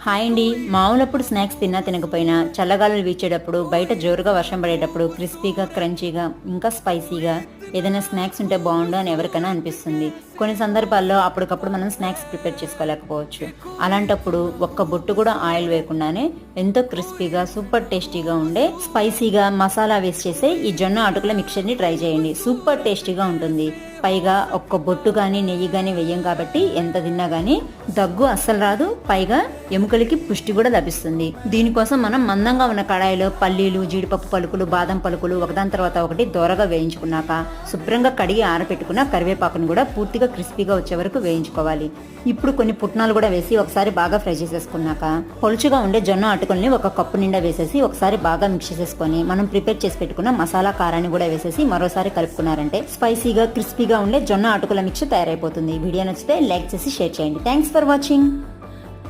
Hi అండి. మామూలప్పుడు snacks తిన్నా తినకపోయినా చల్లగాలులు వీచేటప్పుడు, బయట జోరుగా వర్షం పడేటప్పుడు క్రిస్పీగా, క్రంచీగా, ఇంకా స్పైసీగా ఏదైనా స్నాక్స్ ఉంటే బాగుండు అని ఎవరికైనా అనిపిస్తుంది. కొన్ని సందర్భాల్లో అప్పటికప్పుడు మనం స్నాక్స్ ప్రిపేర్ చేసుకోలేకపోవచ్చు. అలాంటప్పుడు ఒక్క బొట్టు కూడా ఆయిల్ వేయకుండానే ఎంతో క్రిస్పీగా, సూపర్ టేస్టీగా ఉండే స్పైసీగా మసాలా వేసి చేసే ఈ జొన్న అటుకుల మిక్చర్ని ట్రై చేయండి. సూపర్ టేస్టీగా ఉంటుంది. పైగా ఒక్క బొట్టు కానీ నెయ్యి కానీ వెయ్యం కాబట్టి ఎంత తిన్నా కానీ దగ్గు అస్సలు రాదు. పైగా ఎముకలకి పుష్టి కూడా లభిస్తుంది. దీనికోసం మనం మందంగా ఉన్న కడాయిలో పల్లీలు, జీడిపప్పు పలుకులు, బాదం పలుకులు ఒకదాని తర్వాత ఒకటి దోరగా వేయించుకున్నాక శుభ్రంగా కడిగి ఆరబెట్టుకున్న కరివేపాకును కూడా పూర్తిగా క్రిస్పీగా వచ్చే వరకు వేయించుకోవాలి. ఇప్పుడు కొన్ని పుట్నాలు కూడా వేసి ఒకసారి బాగా ఫ్రై చేసేసుకున్నాక పొలుచుగా ఉండే జొన్న అటుకుల్ని ఒక కప్పు నిండా వేసేసి ఒకసారి బాగా మిక్స్ చేసేసుకొని మనం ప్రిపేర్ చేసి పెట్టుకున్న మసాలా కారాన్ని కూడా వేసేసి మరోసారి కలుపుకున్నారంటే స్పైసీగా క్రిస్పీగా ఉండే జొన్న అటుకుల మిక్చర్ తయారైపోతుంది. వీడియో నచ్చితే లైక్ చేసి షేర్ చేయండి. Thanks for watching.